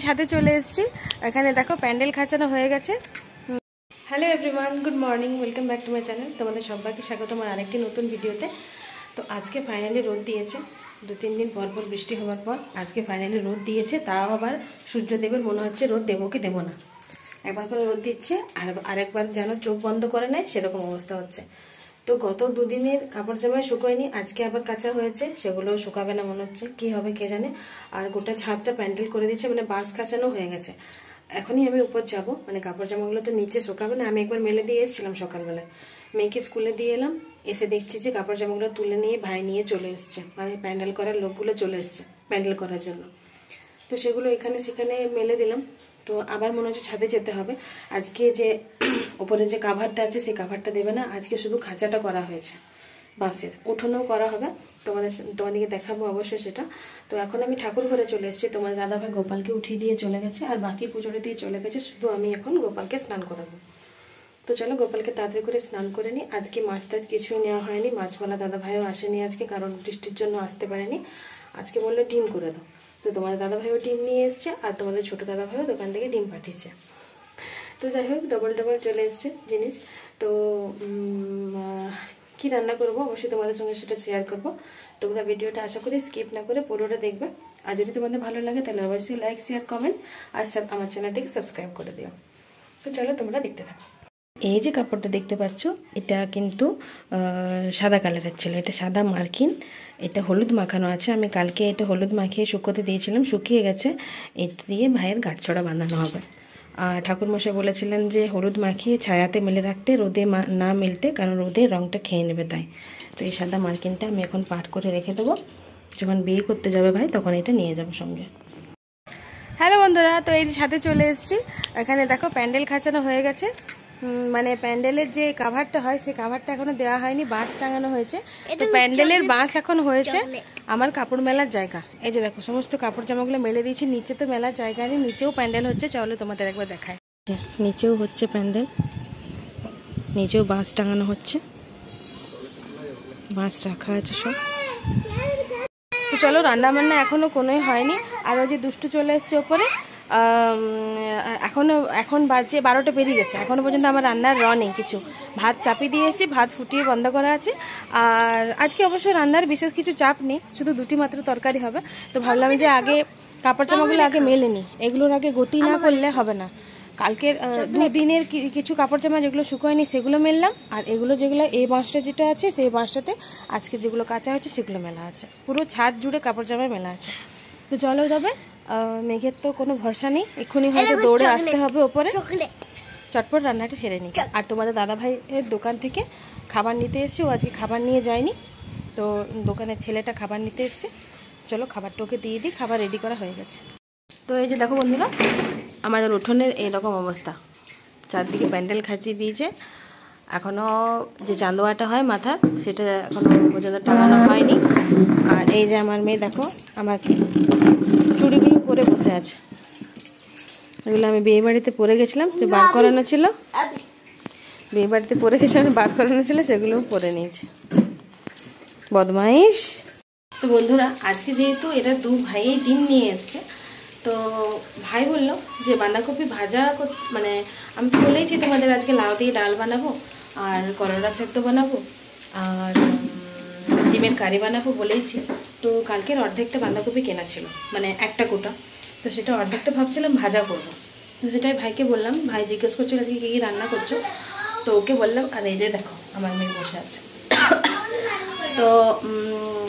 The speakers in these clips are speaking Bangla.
ছাদে চলে এসেছি। এখানে দেখো প্যান্ডেল খাঁচানো হয়ে গেছে। Hello everyone, good morning, welcome back to my channel. তোমাদের সবাইকে স্বাগত আমার আরেকটি নতুন ভিডিওতে। তো আজকে ফাইনালি রোদ দিয়েছে, 2-3 দিন পর পর বৃষ্টি হওয়ার পর আজকে ফাইনালি রোদ দিয়েছে। তাও আবার সূর্যদেবের মনে হচ্ছে রোদ দেবো কি দেবো না, একবার করে রোদ দিচ্ছে আর আরেকবার যেন চোখ বন্ধ করে নেয় সেরকম অবস্থা হচ্ছে। তো গত 2 দিনের কাপড় জামাই শুকোয়নি, আজকে আবার কাঁচা হয়েছে, সেগুলো শুকাবে না মনে হচ্ছে, কি হবে কে জানে। আর গোটা ছাদটা প্যান্ডেল করে দিচ্ছে, মানে বাঁশ কাঁচানো হয়ে গেছে। এখনই আমি উপর যাব, মানে কাপড় জামাগুলো তো নিচে শুকাবে না। আমি একবার মেলে দিয়ে এসেছিলাম সকালবেলায়, মেয়েকে স্কুলে দিয়ে এলাম, এসে দেখছি যে কাপড় জামাগুলো তুলে নিয়ে ভাই নিয়ে চলে এসছে, মানে প্যান্ডেল করার লোকগুলো চলে এসছে প্যান্ডেল করার জন্য। তো সেগুলো এখানে সেখানে মেলে দিলাম। তো আবার মনে হচ্ছে ছাদে যেতে হবে। আজকে যে উপরে যে কাভারটা আছে সেই কাভারটা দেবে না, আজকে শুধু খাঁচাটা করা হয়েছে বাঁশের, উঠোনেও করা হবে, তোমাদেরকে দেখাবো অবশ্যই সেটা। তো এখন আমি ঠাকুর ঘরে চলে এসেছি, তোমার দাদাভাই গোপালকে উঠিয়ে দিয়ে চলে গেছে আর বাকি পুজোটা দিয়ে চলে গেছে, শুধু আমি এখন গোপালকে স্নান করাবো। তো চলো গোপালকে তাড়াতাড়ি করে স্নান করে নিই। আজকে মাছ টাছ কিছুই নেওয়া হয়নি, মাছওয়ালা দাদাভাইও আসেনি আজকে, কারণ বৃষ্টির জন্য আসতে পারেনি। আজকে বললো ডিম করে দাও, তো তোমাদের দাদাভাইও ডিম নিয়ে এসছে আর তোমাদের ছোট দাদাভাইও দোকান থেকে ডিম পাঠিয়েছে। তো যাই হোক ডবল চলে এসছে জিনিস। তো কি রান্না করবো অবশ্যই তোমাদের সঙ্গে সেটা শেয়ার করবো। তোমরা ভিডিওটা আশা করি স্কিপ না করে পুরোটা দেখবে, আর যদি তোমাদের ভালো লাগে তাহলে অবশ্যই লাইক শেয়ার কমেন্ট আর আমার চ্যানেলটিকে সাবস্ক্রাইব করে দিও। তো চলো তোমরা দেখতে থাকো। এই যে কাপড়টা দেখতে পাচ্ছ, এটা কিন্তু সাদা কালারের ছিল, এটা সাদা মার্কিন, এটা হলুদ মাখানো আছে। আমি কালকে এটা হলুদ মাখিয়ে শুকোতে দিয়েছিলাম, শুকিয়ে গেছে। এটা দিয়ে ভাইয়ের গাঁটছড়া বাঁধানো হবে। আর ঠাকুরমশাই বলেছিলেন যে হলুদ মাখিয়ে ছায়াতে মেলে রাখতে, রোদে না মেলতে, কারণ রোদে রঙটা খেয়ে নেবে তাই। তো এই সাদা মার্কিনটা আমি এখন পাট করে রেখে দেবো, যখন বিয়ে করতে যাবে ভাই তখন এটা নিয়ে যাবো সঙ্গে। হ্যালো বন্ধুরা, তো এই যে ছাদে চলে এসেছি। এখানে দেখো প্যান্ডেল খাঁচানো হয়ে গেছে, মানে প্যান্ডেলের যে কাভারটা হয় সেই কাভারটা এখনো দেওয়া হয়নি, বাঁশ টাঙানো হয়েছে। তো প্যান্ডেলের বাঁশ এখন হয়েছে আমার কাপড় মেলার জায়গা। এই যে দেখো সমস্ত কাপড় জামাগুলো মেলে দিয়েছি, নিচে তো মেলার জায়গা নেই, নিচেও প্যান্ডেল হচ্ছে, চলো তোমাদের একবার দেখায়। নিচেও হচ্ছে প্যান্ডেল, নিচেও বাঁশ টাঙানো হচ্ছে, বাঁশ রাখা আছে সব। তো চলো রান্না বান্না এখনো কোনোই হয়নি। আর ওই যে দুষ্টু চলে এসছে ওপরে, এখন বাজে 12টা পেরিয়ে গেছে, এখনো পর্যন্ত আমার রান্নার নেই কিছু। ভাত চাপিয়ে দিয়েছি, ভাত ফুটিয়ে বন্ধ করা আছে। আর আজকে অবশ্য রান্নার বিশেষ কিছু চাপ নেই, শুধু 2টি মাত্র তরকারি হবে। তো ভাবলাম যে আগে কাপড় জামাগুলো আগে মেলে নিই, এগুলোর আগে গতি না করলে হবে না। কালকের 2 দিনের কিছু কাপড় জামা যেগুলো শুকোয়নি সেগুলো মেললাম, আর এগুলো যেগুলো এই বাঁশটা যেটা আছে সেই বাঁশটাতে আজকে যেগুলো কাঁচা আছে সেগুলো মেলা আছে, পুরো ছাদ জুড়ে কাপড় জামা মেলা আছে। তো চলো তবে, মেঘের তো কোনো ভরসা নেই, এক্ষুনি হয়তো দৌড়ে আসতে হবে ওপরে, চটপট রান্নাটা সেরে নিই। আর তোমাদের দাদাভাইয়ের দোকান থেকে খাবার নিতে এসছে, ও আজকে খাবার নিয়ে যায়নি, তো দোকানের ছেলেটা খাবার নিতে এসছে। চলো খাবারটা ওকে দিয়ে দিই, খাবার রেডি করা হয়ে গেছে। তো এই যে দেখো বন্ধুরা, আমাদের উঠোনের এইরকম অবস্থা, চারদিকে প্যান্ডেল খাঁচিয়ে দিয়েছে, এখনও যে চান্দোয়াটা হয় মাথার সেটা এখনও পর্যন্ত টাঙানো হয়নি। আর এই যে আমার মেয়ে দেখো আমার চুড়িগুলো পরে বসে আছে, এগুলো আমি বিয়ে বাড়িতে পরে গেছিলাম, যে বার করানো ছিল, বিয়ে বাড়িতে পরে গেছিলাম বার করানো ছিল, সেগুলোও পরে নিয়েছে, বদমাইশ। তো বন্ধুরা আজকে যেহেতু এরা 2 ভাইয়েই ডিম নিয়ে এসছে, তো ভাই বললো যে বাঁধাকপি ভাজা, মানে আমি তো বলেইছি তোমাদের আজকে লাউ দিয়ে ডাল বানাবো আর করলা সেদ্ধ বানাবো আর ডিমের কারি বানাবো বলেইছি। তো কালকের অর্ধেকটা বাঁধাকপি কেনা ছিল, মানে একটা কোটা, তো সেটা অর্ধেকটা ভাবছিলাম ভাজা করবো। তো সেটাই ভাইকে বললাম, ভাই জিজ্ঞেস করছিল আজকে কী কী রান্না করছো, তো ওকে বললাম আর এই যে দেখো আমার মেয়ে বসে আছে। তো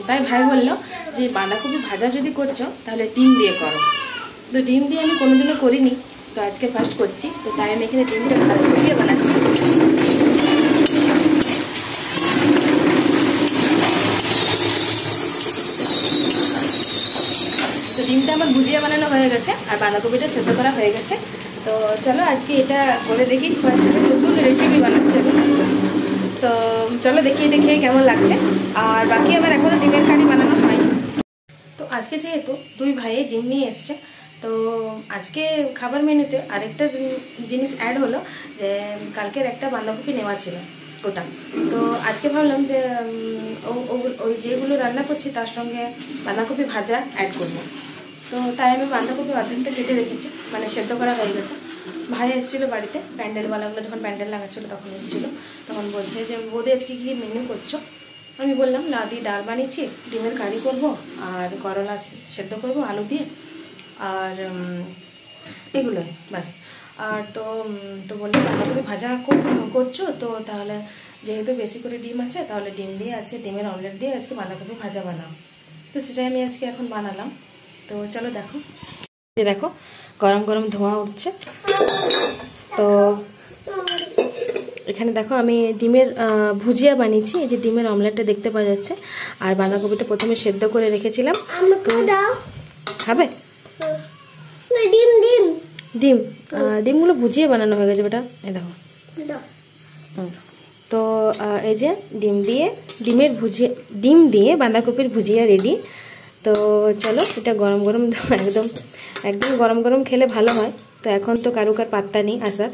তাই ভাই বললো যে বাঁধাকপি ভাজা যদি করছো তাহলে ডিম দিয়ে করো। তো ডিম দিয়ে আমি কোনোদিনও করিনি, তো আজকে ফার্স্ট করছি, তো তাই আমি এখানে ডিমটা ভুজিয়ে বানাচ্ছি। তো ডিমটা আমার ভুজিয়ে বানানো হয়ে গেছে আর বাঁধাকপিটা সেদ্ধ করা হয়ে গেছে। তো চলো আজকে এটা করে দেখি, নতুন রেসিপি বানাচ্ছি আমি। তো চলো দেখি এটা খেয়ে কেমন লাগছে। আর বাকি আমার এখনো ডিমের কারি বানানো হয়নি। তো আজকে যেহেতু 2 ভাইয়ে ডিম নিয়ে এসছে, তো আজকে খাবার মেনুতে আরেকটা জিনিস অ্যাড হলো, যে কালকের একটা বাঁধাকপি নেওয়া ছিল ওটা, তো আজকে ভাবলাম যে ওই যেগুলো রান্না করছি তার সঙ্গে বাঁধাকপি ভাজা অ্যাড করবো। তো তাই আমি বাঁধাকপি অর্ধেকটা কেটে রেখেছি, মানে সেদ্ধ করা হয়ে গেছে। ভাই এসেছিলো বাড়িতে, প্যান্ডেলওয়ালাগুলো যখন প্যান্ডেল লাগাচ্ছিলো তখন এসেছিলো, তখন বলছে যে বৌদি আজকে কী মেনু করছো। আমি বললাম লাউ দিয়ে ডাল বানিয়েছি, ডিমের কারি করব, আর করলা সেদ্ধ করব আলু দিয়ে, আর এগুলোই বাস। আর তো বললো বাঁধাকপি ভাজা করছো, তো তাহলে যেহেতু বেশি করে ডিম আছে তাহলে ডিম দিয়ে আজকে ডিমের অমলেট দিয়ে আজকে বাঁধাকপি ভাজা বানাও। তো সেটাই আমি আজকে এখন বানালাম। তো চলো দেখো, যে দেখো গরম গরম ধোঁয়া উঠছে। তো এখানে দেখো আমি ডিমের ভুজিয়া বানিয়েছি, এই যে ডিমের অমলেটটা দেখতে পাওয়া যাচ্ছে। আর বাঁধাকপিটা প্রথমে সেদ্ধ করে রেখেছিলাম। খাবে ডিম? ডিমগুলো ভুজিয়ে বানানো হয়ে গেছে বেটা, এই দেখো। তো এই যে ডিম দিয়ে বাঁধাকপির ভুজিয়া রেডি। তো চলো, এটা গরম গরম একদম একদম গরম গরম খেলে ভালো হয়। তো এখন তো কারুকার পাত্তা নেই আসার,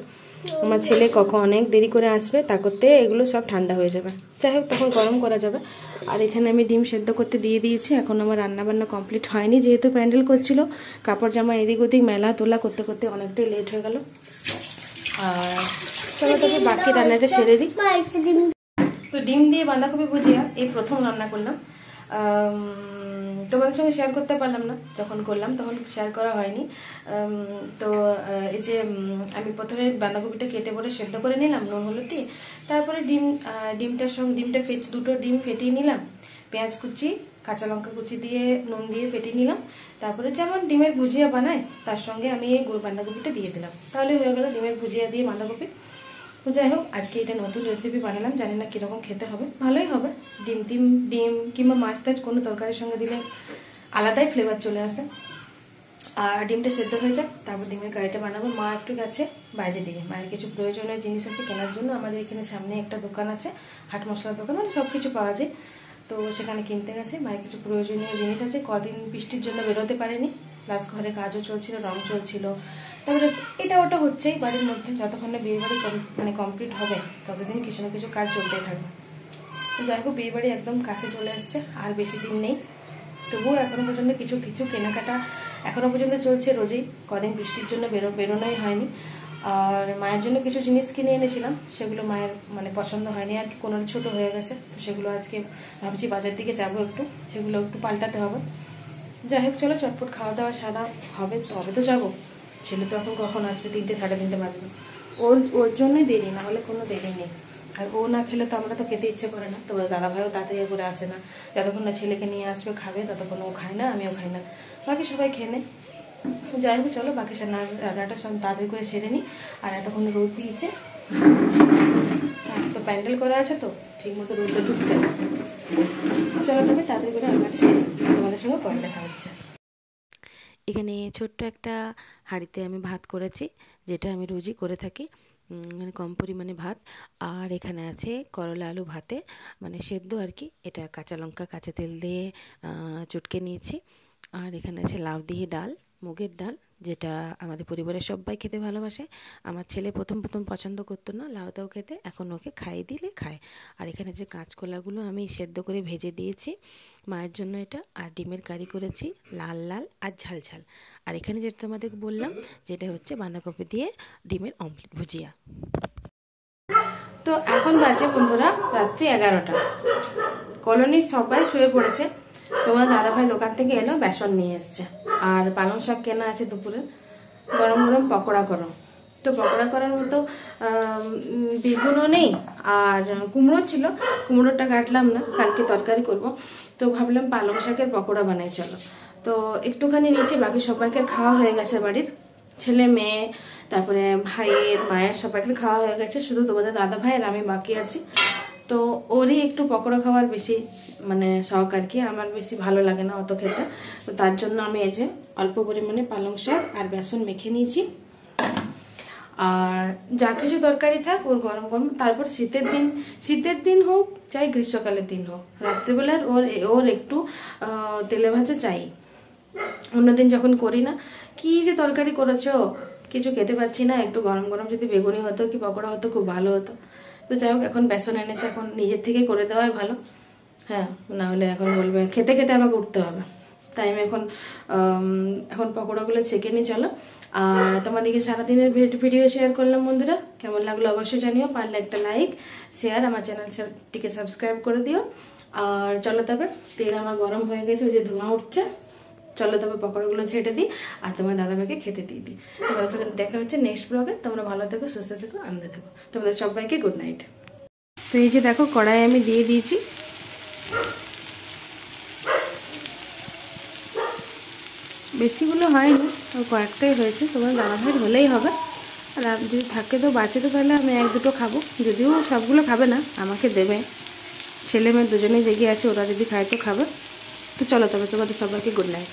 আমার ছেলে কখন অনেক দেরি করে আসবে, তা করতে এগুলো সব ঠান্ডা হয়ে যাবে। যাই হোক তখন গরম করা যাবে। আর এখানে আমি ডিম সেদ্ধ করতে দিয়ে দিয়েছি। এখন আমার রান্নাবান্না কমপ্লিট হয়নি, যেহেতু প্যান্ডেল করছিল, কাপড় জামা এদিক ওদিক মেলা তোলা করতে করতে অনেকটাই লেট হয়ে গেল। আর চলো তবে বাকি রান্নাটা সেরে দিই। তো ডিম দিয়ে বাঁধাকপি ভুজিয়া এই প্রথম রান্না করলাম, তোমাদের সঙ্গে শেয়ার করতে পারলাম না, যখন করলাম তখন শেয়ার করা হয়নি। তো এই যে আমি প্রথমে বাঁধাকপিটা কেটে পরে সেদ্ধ করে নিলাম নুন হলুদ দিয়ে, তারপরে দুটো ডিম ফেটিয়ে নিলাম, পেঁয়াজ কুচি কাঁচা লঙ্কা কুচি দিয়ে নুন দিয়ে ফেটিয়ে নিলাম, তারপরে যেমন ডিমের ভুজিয়া বানাই তার সঙ্গে আমি এই বাঁধাকপিটা দিয়ে দিলাম, তাহলে হয়ে গেল ডিমের ভুজিয়া দিয়ে বাঁধাকপি। যাই হোক আজকে এটা নতুন রেসিপি বানালাম, জানি না কিরকম খেতে হবে, ভালোই হবে। ডিম কিংবা মাছ টাছ কোনো তরকারির সঙ্গে দিলে আলাদাই ফ্লেভার চলে আসে। আর ডিমটা সেদ্ধ হয়ে যাক, তারপর ডিমের কারিটা বানাবো। মা একটু গেছে বাইরে দিকে, মায়ের কিছু প্রয়োজনীয় জিনিস আছে কেনার জন্য। আমাদের এখানে সামনে একটা দোকান আছে, হাট মশলার দোকান, মানে সব কিছু পাওয়া যায়, তো সেখানে কিনতে গেছে। মায়ের কিছু প্রয়োজনীয় জিনিস আছে, কদিন বৃষ্টির জন্য বেরোতে পারেনি, প্লাস ঘরে কাজও চলছিল, রং চলছিল, তারপরে এটা ওটা হচ্ছেই বাড়ির মধ্যে। যতক্ষণ না বিয়ে বাড়ি মানে কমপ্লিট হবে ততদিন কিছু না কিছু কাজ চলতেই থাকবে। তো যাই হোক বিয়ে বাড়ি একদম কাছে চলে আসছে, আর বেশি দিন নেই। তবুও এখনো পর্যন্ত কিছু কিছু কেনাকাটা এখনো পর্যন্ত চলছে রোজই, কদিন বৃষ্টির জন্য বেরোনোই হয়নি। আর মায়ের জন্য কিছু জিনিস কিনে এনেছিলাম, সেগুলো মায়ের মানে পছন্দ হয়নি আর কি, কোনো ছোট হয়ে গেছে, তো সেগুলো আজকে ভাবছি বাজার দিকে যাবো, সেগুলো একটু পাল্টাতে হবে। যাই হোক চলো চটপট খাওয়া দাওয়া সারা হবে, তবে তো যাবো। ছেলে তো এখন কখন আসবে, 3টে সাড়ে 3টে বাজবে, ওর জন্যই দেরি, না হলে কোনো দেরি নেই। আর ও না খেলে তো আমরা তো খেতে ইচ্ছে করে না, তো দাদা ভাইও তাড়াতাড়ি করে আসে না, যতক্ষণ না ছেলেকে নিয়ে আসবে খাবে ততক্ষণ ও খায় না, আমিও খাই না, বাকি সবাই খেয়ে নেয়। যাই হোক চলো বাকি রান্নাটা সব তাড়াতাড়ি করে সেরে নিই। আর এতক্ষণ রোদ দিয়েছে, তো প্যান্ডেল করা আছে, তো ঠিক মতো রোদটা ঢুকছে। চলো তবে তাড়াতাড়ি করে রান্নাটা সেরে তোমাদের সঙ্গে পরে দেখা হচ্ছে। এখানে ছোট্ট একটা হাঁড়িতে আমি ভাত করেছি, যেটা আমি রোজই করে থাকি, মানে কম পরিমাণে ভাত। আর এখানে আছে করলা আলু ভাতে, মানে সেদ্ধ আর কি, এটা কাঁচা লঙ্কা কাঁচা তেল দিয়ে চটকে নিয়েছি। আর এখানে আছে লাউ দিয়ে ডাল, মুগের ডাল, যেটা আমাদের পরিবারের সবাই খেতে ভালোবাসে। আমার ছেলে প্রথম পছন্দ করতো না লাউটাও খেতে, এখন ওকে খাইয়ে দিলে খায়। আর এখানে যে কাঁচকলাগুলো আমি সেদ্ধ করে ভেজে দিয়েছি মায়ের জন্য এটা, আর ডিমের কারি করেছি লাল লাল আর ঝাল ঝাল। আর এখানে যেটা তোমাদের বললাম, যেটা হচ্ছে বাঁধাকপি দিয়ে ডিমের অমলেট ভুজিয়া। তো এখন বাজে বন্ধুরা রাত্রি 11টা, কলোনির সবাই শুয়ে পড়েছে। তোমার দাদাভাই দোকান থেকে এলো, বেসন নিয়ে এসছে, আর পালং শাক কেনা আছে দুপুরে, গরম গরম পকোড়া করো। তো পকোড়া করার মতো বেগুনও নেই, আর কুমড়ো ছিল, কুমড়োটা কাটলাম না, কালকে তরকারি করব। তো ভাবলাম পালং শাকের পকোড়া বানাই চলো। তো একটুখানি নিচে, বাকি সবাইকে খাওয়া হয়ে গেছে, বাড়ির ছেলে মেয়ে তারপরে ভাইয়ের মায়ের সবাইকে খাওয়া হয়ে গেছে, শুধু তোমাদের দাদা ভাই আর আমি বাকি আছি। তো ওরই একটু পকোড়া খাওয়ার বেশি মানে শখ আর কি, আমার বেশি ভালো লাগে না অত খেতে। তো তার জন্য আমি এই যে অল্প পরিমাণে পালং শাক আর বেসন মেখে নিয়েছি। আর যা কিছু তরকারি থাক ওর গরম গরম, তারপর শীতের দিন হোক চাই গ্রীষ্মকালের দিন হোক, রাত্রিবেলার ওর একটু তেলে ভাজা চাই। অন্যদিন যখন করি না, কি যে তরকারি করেছো কিছু খেতে পাচ্ছি না, একটু গরম গরম যদি বেগুনি হতো কি পকোড়া হতো খুব ভালো হতো। তো যাই হোক এখন বেসন এনেছে, এখন নিজের থেকে করে দেওয়াই ভালো, হ্যাঁ, না হলে এখন বলবে খেতে খেতে আমাকে উঠতে হবে। তাই আমি এখন পকোড়াগুলো ছেঁকে নিই চলো। আর তোমাদেরকে সারাদিনের ভিডিও শেয়ার করলাম বন্ধুরা, কেমন লাগলো অবশ্যই জানিও, পারলে একটা লাইক শেয়ার, আমার চ্যানেলটিকে সাবস্ক্রাইব করে দিও। আর চলো তবে তেল আমার গরম হয়ে গেছে, ওই যে ধোঁয়া উঠছে, চলো তবে পকোড়াগুলো ছেটে দিই আর তোমার দাদাভাইকে খেতে দিয়ে দিই। তোমাদের সঙ্গে দেখা হচ্ছে নেক্সট ব্লগে। তোমরা ভালো থেকো, সুস্থ থেকো, আনন্দে থেকো। তোমাদের সবাইকে গুড নাইট। তো এই যে দেখো কড়াই আমি দিয়ে দিয়েছি, বেশিগুলো হয়নি, কয়েকটাই হয়েছে, তোমার দাদাভাইয়ের হলেই হবে। আর যদি থাকে তো বাঁচে তো তাহলে আমি 1-2 খাবো, যদিও সবগুলো খাবে না, আমাকে দেবে। ছেলে মেয়ে দুজনেই জেগে আছে, ওরা যদি খায় তো খাবে। তো চলো তবে তোমাদের সবাইকে গুড নাইট।